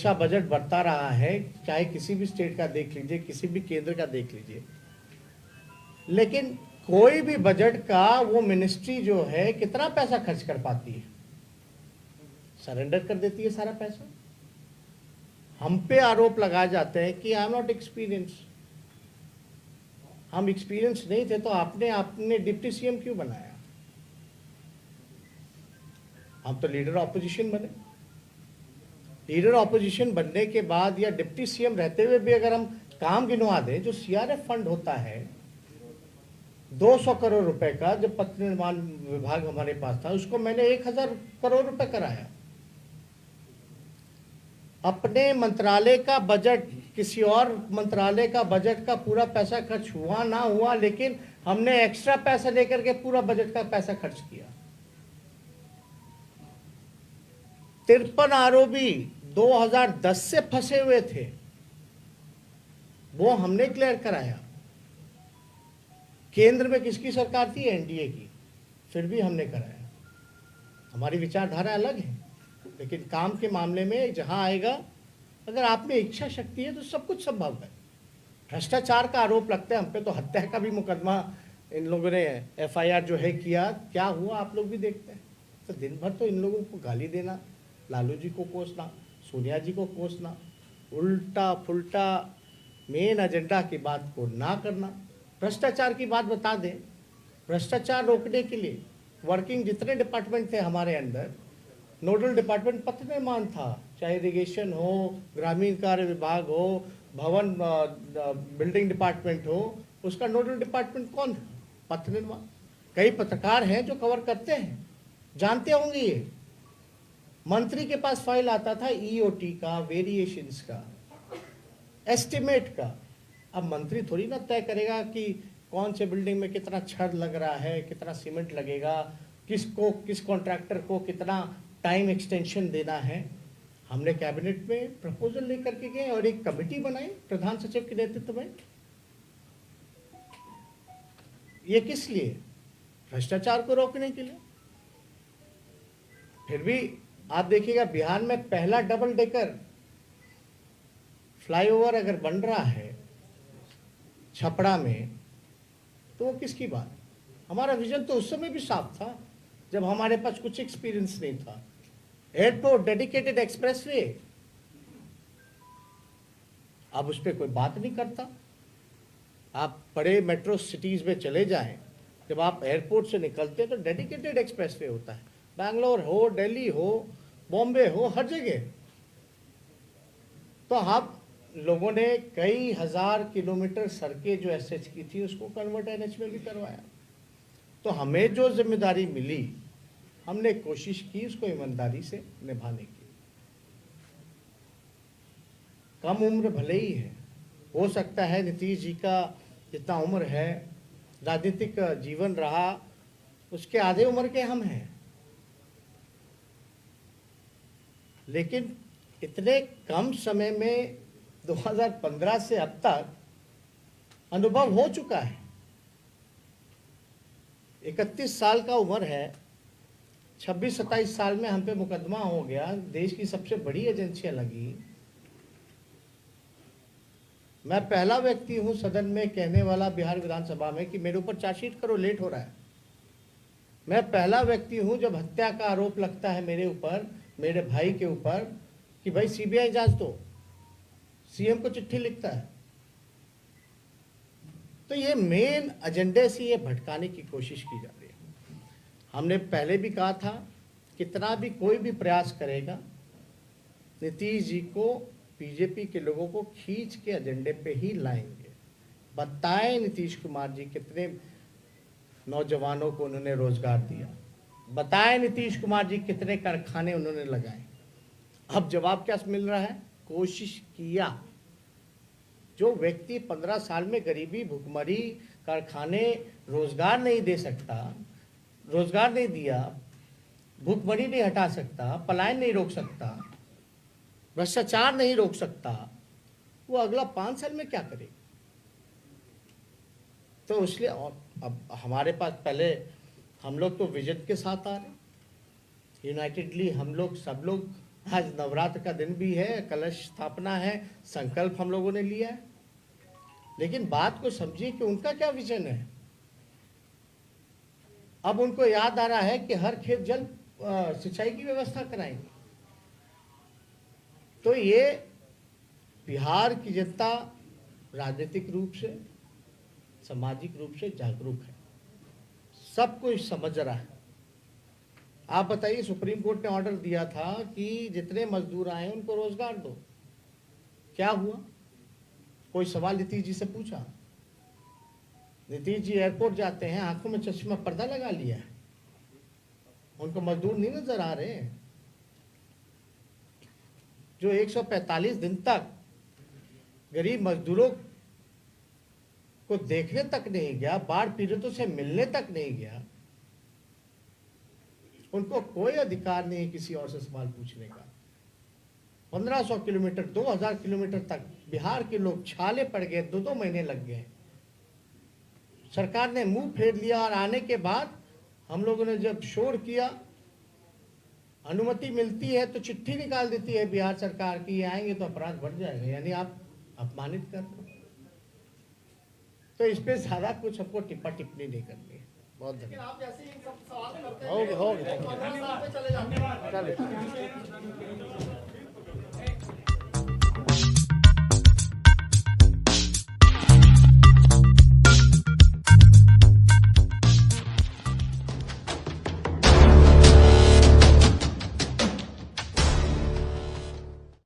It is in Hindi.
वर्षा बजट बढ़ता रहा है, चाहे किसी भी स्टेट का देख लीजिए, किसी भी केंद्र का देख लीजिए, लेकिन कोई भी बजट का वो मिनिस्ट्री जो है कितना पैसा खर्च कर पाती है? सरेंडर कर देती है सारा पैसा। हम पे आरोप लगाए जाते हैं कि आई एम नॉट एक्सपीरियंस। हम एक्सपीरियंस नहीं थे तो आपने डिप्टी सीएम क्यों बनाया? हम तो लीडर ऑपोजिशन बने। लीडर ऑपोजिशन बनने के बाद या डिप्टी सीएम रहते हुए भी अगर हम काम गिनवा दें, जो सीआरएफ फंड होता है 200 करोड़ रुपए का, जब पथ निर्माण विभाग हमारे पास था, उसको मैंने 1000 करोड़ रुपए कराया। अपने मंत्रालय का बजट, किसी और मंत्रालय का बजट का पूरा पैसा खर्च हुआ ना हुआ, लेकिन हमने एक्स्ट्रा पैसा लेकर के पूरा बजट का पैसा खर्च किया। 53 आरओबी 2010 से फंसे हुए थे, वो हमने क्लियर कराया। केंद्र में किसकी सरकार थी? एनडीए की, फिर भी हमने कराया। हमारी विचारधारा अलग है, लेकिन काम के मामले में जहां आएगा, अगर आप में इच्छा शक्ति है तो सब कुछ संभव है। भ्रष्टाचार का आरोप लगता है हम पे, तो हत्या का भी मुकदमा इन लोगों ने एफआईआर जो है किया, क्या हुआ आप लोग भी देखते हैं। तो दिन भर तो इन लोगों को गाली देना, लालू जी को कोसना, सोनिया जी को कोसना, उल्टा फुल्टा मेन एजेंडा की बात को ना करना। भ्रष्टाचार की बात बता दें, भ्रष्टाचार रोकने के लिए वर्किंग जितने डिपार्टमेंट थे हमारे अंदर, नोडल डिपार्टमेंट पथ निर्माण था, चाहे इरिगेशन हो, ग्रामीण कार्य विभाग हो, भवन बिल्डिंग डिपार्टमेंट हो, उसका नोडल डिपार्टमेंट कौन था? पथ निर्माण। कई पत्रकार हैं जो कवर करते हैं, जानते होंगे ये। मंत्री के पास फाइल आता था ईओटी का, वेरिएशंस का, एस्टिमेट का। अब मंत्री थोड़ी ना तय करेगा कि कौन से बिल्डिंग में कितना छड़ लग रहा है, कितना सीमेंट लगेगा, किस कॉन्ट्रैक्टर को कितना टाइम एक्सटेंशन देना है। हमने कैबिनेट में प्रपोजल लेकर के गए और एक कमेटी बनाई प्रधान सचिव के नेतृत्व में। ये किस लिए? भ्रष्टाचार को रोकने के लिए। फिर भी आप देखिएगा, बिहार में पहला डबल डेकर फ्लाईओवर अगर बन रहा है छपरा में, तो वो किसकी बात? हमारा विजन तो उस समय भी साफ था, जब हमारे पास कुछ एक्सपीरियंस नहीं था। एयरपोर्ट, डेडिकेटेड एक्सप्रेसवे, अब उस पर कोई बात नहीं करता। आप बड़े मेट्रो सिटीज में चले जाएं, जब आप एयरपोर्ट से निकलते हैं तो डेडिकेटेड एक्सप्रेसवे होता है। बैंगलोर हो, दिल्ली हो, बॉम्बे हो, हर जगह। तो आप लोगों ने कई हजार किलोमीटर सड़कें जो एसएच की थी, उसको कन्वर्ट एनएच में भी करवाया। तो हमें जो जिम्मेदारी मिली, हमने कोशिश की उसको ईमानदारी से निभाने की। कम उम्र भले ही है, हो सकता है नीतीश जी का जितना उम्र है, राजनीतिक जीवन रहा, उसके आधे उम्र के हम हैं, लेकिन इतने कम समय में 2015 से अब तक अनुभव हो चुका है। 31 साल का उम्र है, 26-27 साल में हम पे मुकदमा हो गया, देश की सबसे बड़ी एजेंसियां लगी। मैं पहला व्यक्ति हूं सदन में कहने वाला बिहार विधानसभा में कि मेरे ऊपर चार्जशीट करो, लेट हो रहा है। मैं पहला व्यक्ति हूं जब हत्या का आरोप लगता है मेरे ऊपर, मेरे भाई के ऊपर, कि भाई सीबीआई जांच दो, सीएम को चिट्ठी लिखता है। तो ये मेन एजेंडे से ये भटकाने की कोशिश की जा रही है। हमने पहले भी कहा था, कितना भी कोई भी प्रयास करेगा, नीतीश जी को, बीजेपी के लोगों को खींच के एजेंडे पे ही लाएंगे। बताएं नीतीश कुमार जी कितने नौजवानों को उन्होंने रोजगार दिया, बताएं नीतीश कुमार जी कितने कारखाने उन्होंने लगाए। अब जवाब क्या मिल रहा है? कोशिश किया। जो व्यक्ति 15 साल में गरीबी, भुखमरी, कारखाने, रोजगार नहीं दे सकता, रोजगार नहीं दिया, भुखमरी नहीं हटा सकता, पलायन नहीं रोक सकता, भ्रष्टाचार नहीं रोक सकता, वो अगला 5 साल में क्या करेगा? तो इसलिए अब हमारे पास, पहले हम लोग तो विजन के साथ आ रहे, यूनाइटेडली हम लोग, सब लोग आज नवरात्र का दिन भी है, कलश स्थापना है, संकल्प हम लोगों ने लिया है, लेकिन बात को समझिए कि उनका क्या विजन है। अब उनको याद आ रहा है कि हर खेत जल सिंचाई की व्यवस्था कराएंगे। तो ये बिहार की जनता राजनीतिक रूप से, सामाजिक रूप से जागरूक है, सब कुछ समझ रहा है। आप बताइए, सुप्रीम कोर्ट ने ऑर्डर दिया था कि जितने मजदूर आए उनको रोजगार दो, क्या हुआ? कोई सवाल नीतीश जी से पूछा? नीतीश जी एयरपोर्ट जाते हैं, आंखों में चश्मा पर्दा लगा लिया है, उनको मजदूर नहीं नजर आ रहे हैं। जो 145 दिन तक गरीब मजदूरों को देखने तक नहीं गया, बाढ़ पीड़ितों से मिलने तक नहीं गया, उनको कोई अधिकार नहीं किसी और से सवाल पूछने का। 1500 किलोमीटर, 2000 किलोमीटर तक बिहार के लोग छाले पड़ गए, 2-2 महीने लग गए। सरकार ने मुंह फेर लिया और आने के बाद हम लोगों ने जब शोर किया, अनुमति मिलती है तो चिट्ठी निकाल देती है बिहार सरकार की, आएंगे तो अपराध बढ़ जाएगा, यानी आप अपमानित कर रहे हो। तो इस पे ज्यादा कुछ हमको टिप्पा टिप्पणी नहीं करनी है। बहुत धन्यवाद। हो गए।